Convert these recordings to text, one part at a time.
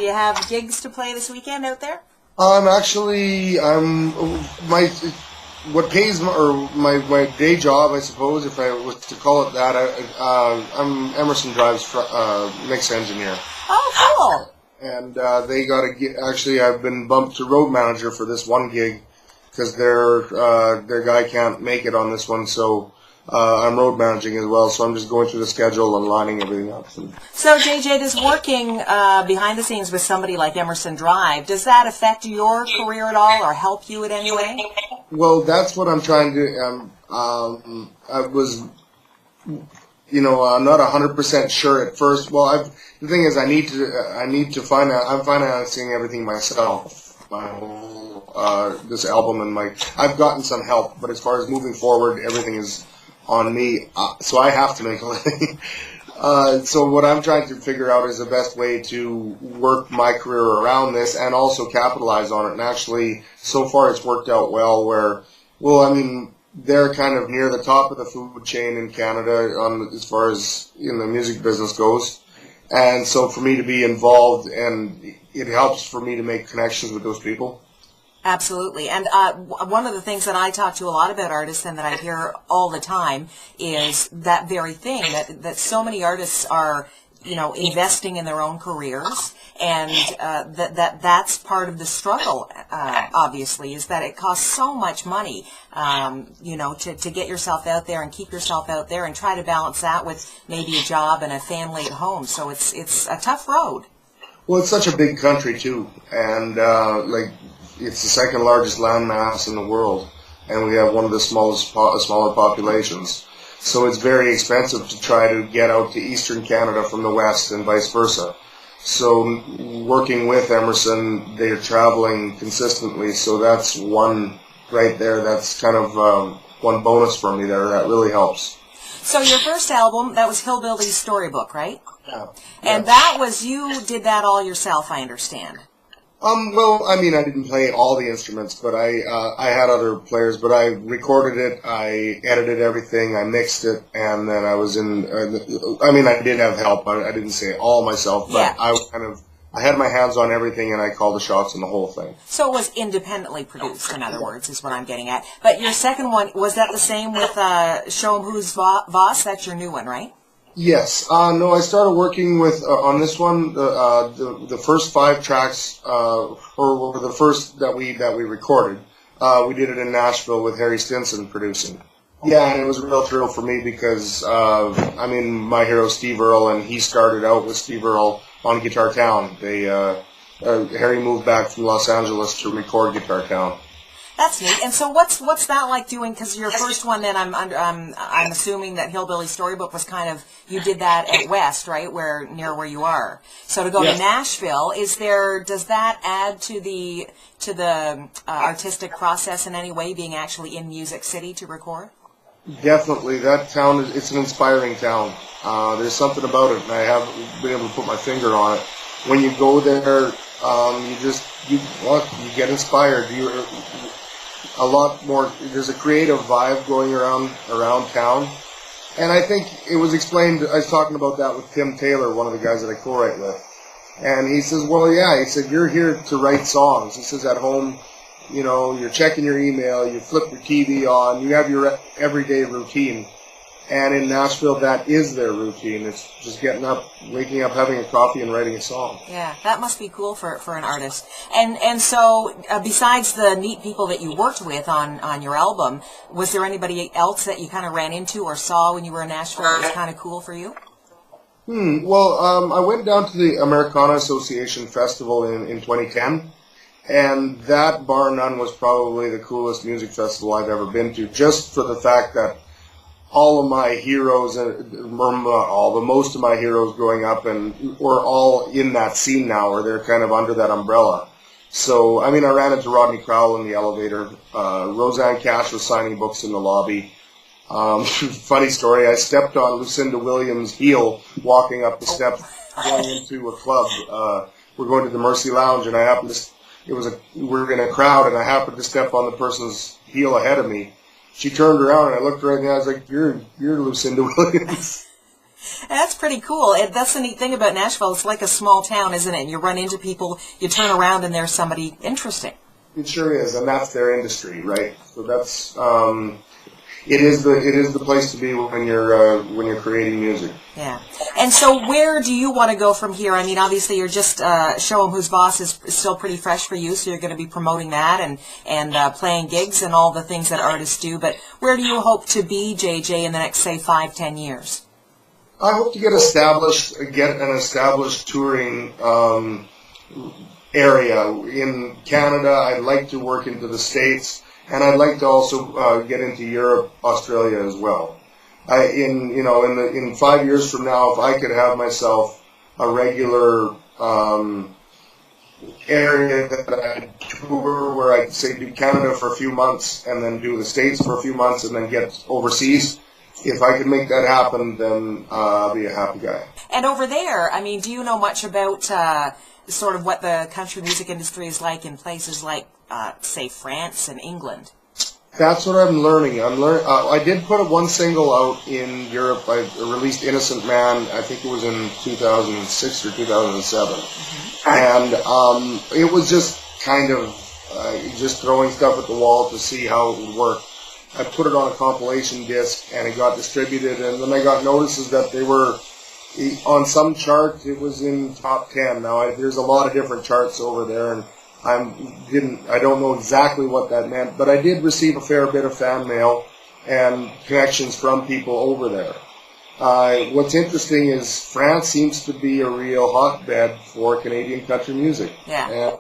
Do you have gigs to play this weekend out there? My what pays my day job, I suppose, if I was to call it that. I'm Emerson Drive's mix engineer. Oh, cool. And they got a gig. Actually, I've been bumped to road manager for this one gig because their guy can't make it on this one, so I'm road managing as well. So I'm just going through the schedule and lining everything up. So, JJ, does working behind the scenes with somebody like Emerson Drive, does that affect your career at all or help you in any way? Well, that's what I'm trying to. I was, not 100% sure at first. Well, the thing is, I need to find out. I'm financing everything myself. My whole this album and I've gotten some help, but as far as moving forward, everything is on me. So I have to make a living. So what I'm trying to figure out is the best way to work my career around this and also capitalize on it. And actually, so far it's worked out well they're kind of near the top of the food chain in Canada as far as the music business goes. And so for me to be involved, and it helps for me to make connections with those people. Absolutely. And one of the things that I talk to a lot about artists and that I hear all the time is that very thing, that so many artists are, investing in their own careers, and that's part of the struggle, obviously, is that it costs so much money, to get yourself out there and keep yourself out there and try to balance that with maybe a job and a family at home. So it's a tough road. Well, it's such a big country, too, and, it's the second largest landmass in the world, and we have one of the smaller populations. So it's very expensive to try to get out to Eastern Canada from the West and vice versa. So working with Emerson, they're traveling consistently, so that's one right there. That's kind of one bonus for me there. That really helps. So your first album, that was Hillbilly's Storybook, right? Yeah. And that was, you did that all yourself, I understand. Well, I didn't play all the instruments, but I had other players, but I recorded it, I edited everything, I mixed it, and then I was I did have help, I didn't say it all myself, but yeah. I had my hands on everything, and I called the shots on the whole thing. So it was independently produced, in other words, is what I'm getting at. But your second one, was that the same with Show 'em Who's Voss? That's your new one, right? Yes. No, I started working with on this one. The first 5 tracks, or the first that we recorded. We did it in Nashville with Harry Stinson producing. Yeah, and it was a real thrill for me because my hero Steve Earle, and he started out with Steve Earle on Guitar Town. Harry moved back from Los Angeles to record Guitar Town. That's neat. And so what's that like doing? Because your first one, then I'm assuming that Hillbilly Storybook was kind of, you did that at West, right, near where you are. So to go to Nashville, does that add to the artistic process in any way, being actually in Music City to record? Definitely, that town it's an inspiring town. There's something about it, and I haven't been able to put my finger on it. When you go there, you get inspired. A lot more. There's a creative vibe going around town, and I think it was explained. I was talking about that with Tim Taylor, one of the guys that I co-write with, and he says, "Well, yeah," he said, "You're here to write songs." He says, "At home, you're checking your email, you flip your TV on, you have your everyday routine." And in Nashville, that is their routine. It's just getting up, waking up, having a coffee, and writing a song. Yeah, that must be cool for an artist. And so, besides the neat people that you worked with on your album, was there anybody else that you kind of ran into or saw when you were in Nashville that was kind of cool for you? Well, I went down to the Americana Association Festival in 2010, and that, bar none, was probably the coolest music festival I've ever been to, just for the fact that all of my heroes, most of my heroes growing up, and were all in that scene now, or they're kind of under that umbrella. So, I ran into Rodney Crowell in the elevator. Roseanne Cash was signing books in the lobby. Funny story, I stepped on Lucinda Williams' heel walking up the steps going into a club. We're going to the Mercy Lounge, and we were in a crowd, and I happened to step on the person's heel ahead of me. She turned around, and I looked right in the eye. I was like, "You're Lucinda Williams." That's pretty cool. That's the neat thing about Nashville. It's like a small town, isn't it? And you run into people, you turn around, and there's somebody interesting. It sure is, and that's their industry, right? So that's it is the place to be when you're creating music. Yeah. And so where do you want to go from here? I mean, obviously you're just Show 'em Who's Boss is still pretty fresh for you, so you're going to be promoting that and playing gigs and all the things that artists do. But where do you hope to be, JJ, in the next, say, 5-10 years? I hope to get an established touring area in Canada. I'd like to work into the States, and I'd like to also get into Europe, Australia as well. In 5 years from now, if I could have myself a regular area that I tour, where I could say do Canada for a few months and then do the States for a few months and then get overseas. If I could make that happen, then I'll be a happy guy. And over there, I mean, do you know much about sort of what the country music industry is like in places like, say, France and England? That's what I'm learning. I did put one single out in Europe. I released "Innocent Man." I think it was in 2006 or 2007, and it was just kind of just throwing stuff at the wall to see how it would work. I put it on a compilation disc, and it got distributed, and then I got notices that they were on some charts. It was in top 10. Now there's a lot of different charts over there, and I don't know exactly what that meant, but I did receive a fair bit of fan mail and connections from people over there. What's interesting is France seems to be a real hotbed for Canadian country music. Yeah. And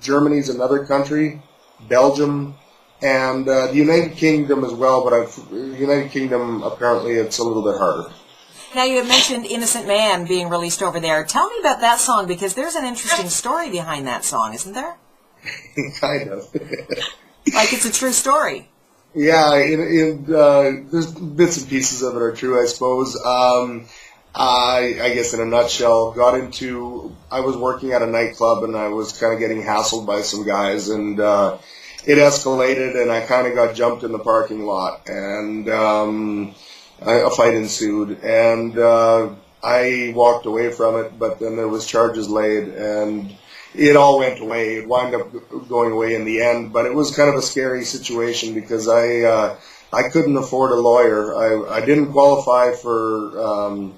Germany's another country, Belgium, and the United Kingdom as well, but the United Kingdom, apparently it's a little bit harder. Now, you had mentioned "Innocent Man" being released over there. Tell me about that song, because there's an interesting story behind that song, isn't there? Kind of. Like it's a true story. Yeah, there's bits and pieces of it are true, I suppose. I guess in a nutshell, I was working at a nightclub, and I was kind of getting hassled by some guys, and it escalated, and I kind of got jumped in the parking lot, and a fight ensued, and I walked away from it, but then there was charges laid, and it all went away. It wound up going away in the end, but it was kind of a scary situation because I couldn't afford a lawyer. I didn't qualify for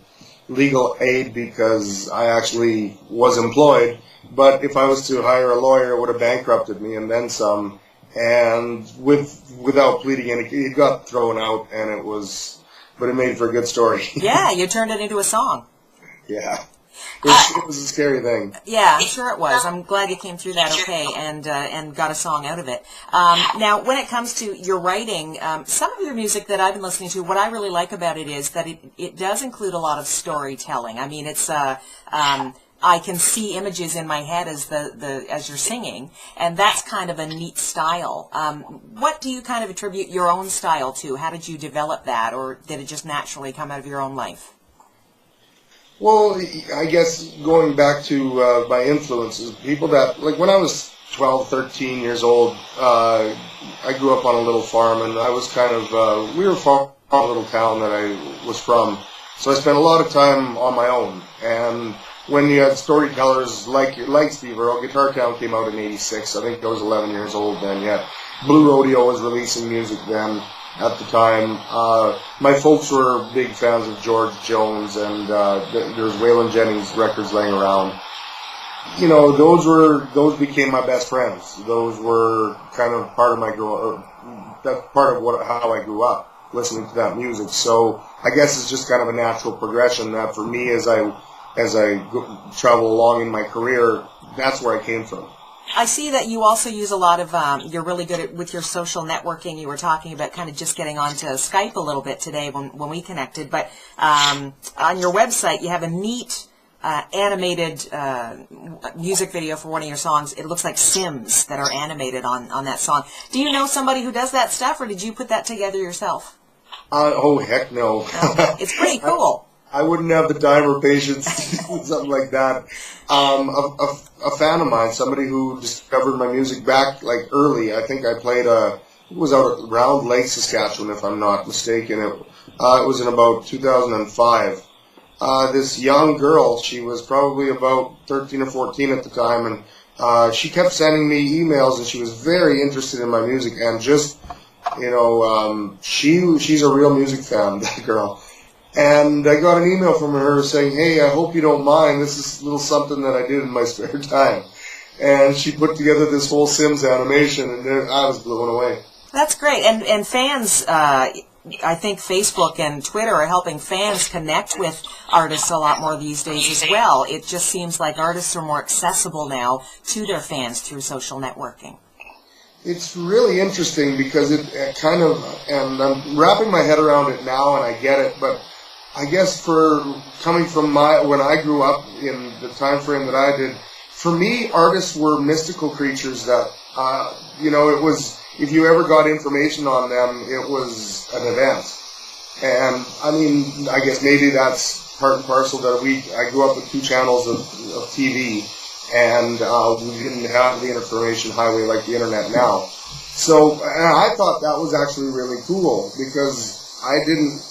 legal aid because I actually was employed, but if I was to hire a lawyer, it would have bankrupted me and then some, and without pleading, and it got thrown out, and but it made for a good story. Yeah, you turned it into a song. Yeah. It was a scary thing. Yeah, I'm sure it was. I'm glad you came through that okay and got a song out of it. Now, when it comes to your writing, some of your music that I've been listening to, what I really like about it is that it does include a lot of storytelling. I mean, it's I can see images in my head as as you're singing, and that's kind of a neat style. What do you kind of attribute your own style to? How did you develop that, or did it just naturally come out of your own life? Well, I guess going back to my influences, people that, like when I was 12, 13 years old, I grew up on a little farm, and I was kind of, we were from a little town that I was from, so I spent a lot of time on my own. And when you had storytellers like Steve Earle, Guitar Town came out in '86, I think I was 11 years old then, yeah. Blue Rodeo was releasing music then. At the time, my folks were big fans of George Jones, and there's Waylon Jennings records laying around. You know, those became my best friends. Those were kind of part of my that's part of how I grew up, listening to that music. So I guess it's just kind of a natural progression that for me, as I travel along in my career, that's where I came from. I see that you also use a lot of, you're really good with your social networking. You were talking about kind of just getting onto Skype a little bit today when we connected. But on your website, you have a neat animated music video for one of your songs. It looks like Sims that are animated on that song. Do you know somebody who does that stuff, or did you put that together yourself? Oh, heck no. It's pretty cool. I wouldn't have the time or patience to do something like that. A fan of mine, somebody who discovered my music back like early. I think I played it was out at Round Lake, Saskatchewan, if I'm not mistaken. It was in about 2005. this young girl. She was probably about 13 or 14 at the time, and she kept sending me emails, and she was very interested in my music, and just, she's a real music fan, that girl. And I got an email from her saying, hey, I hope you don't mind. This is a little something that I did in my spare time. And she put together this whole Sims animation, and I was blown away. That's great. And fans, I think Facebook and Twitter are helping fans connect with artists a lot more these days as well. It just seems like artists are more accessible now to their fans through social networking. It's really interesting because it kind of, and I'm wrapping my head around it now, and I get it, but I guess for coming from when I grew up in the time frame that I did, for me, artists were mystical creatures that, it was, if you ever got information on them, it was an event. And, I mean, I guess maybe that's part and parcel that I grew up with 2 channels of TV, and we didn't have the information highway like the internet now. So, and I thought that was actually really cool, because I didn't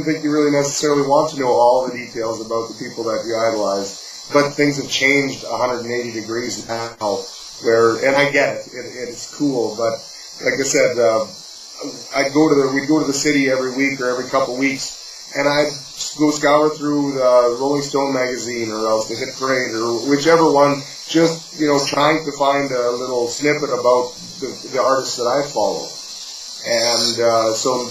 think you really necessarily want to know all the details about the people that you idolize. But things have changed 180 degrees now, and I get it. It's cool, but like I said, we'd go to the city every week or every couple weeks, and I'd go scour through the Rolling Stone magazine or else the Hit Parade or whichever one, just, trying to find a little snippet about the artists that I follow. And so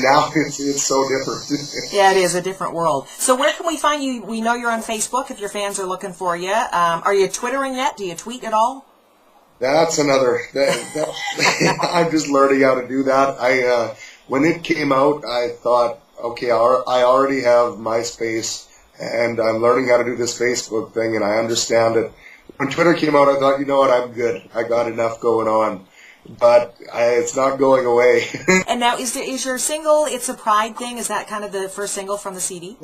now it's so different. Yeah, it is a different world. So where can we find you? We know you're on Facebook if your fans are looking for you. Are you Twittering yet? Do you tweet at all? That's another. I'm just learning how to do that. When it came out, I thought, okay, I already have MySpace, and I'm learning how to do this Facebook thing, and I understand it. When Twitter came out, I thought, you know what, I'm good. I got enough going on. But it's not going away. And now, is your single, It's a Pride thing, is that kind of the first single from the CD?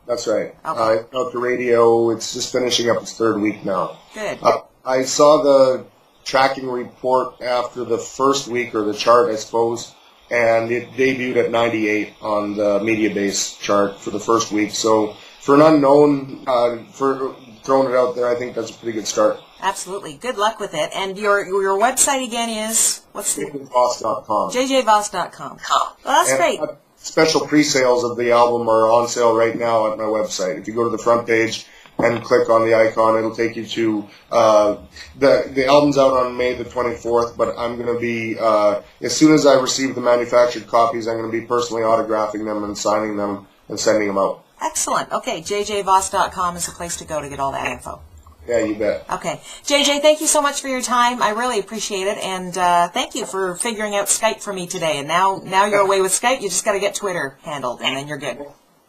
That's right. Okay. It's out to radio. It's just finishing up its 3rd week now. Good. I saw the tracking report after the first week, or the chart, I suppose, and it debuted at 98 on the Mediabase chart for the first week. So for an unknown, for throwing it out there, I think that's a pretty good start. Absolutely. Good luck with it. And your website again is, what's the? JJVoss.com. JJVoss.com. Well, that's great. Special pre-sales of the album are on sale right now at my website. If you go to the front page and click on the icon, it'll take you to the album's out on May the 24th, but I'm going to be, as soon as I receive the manufactured copies, I'm going to be personally autographing them and signing them and sending them out. Excellent. Okay, JJVoss.com is the place to go to get all that info. Yeah, you bet. Okay. JJ, thank you so much for your time. I really appreciate it. And thank you for figuring out Skype for me today. And now you're away with Skype. You just got to get Twitter handled, and then you're good.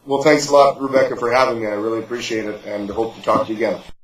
Well, thanks a lot, Rebecca, for having me. I really appreciate it, and hope to talk to you again.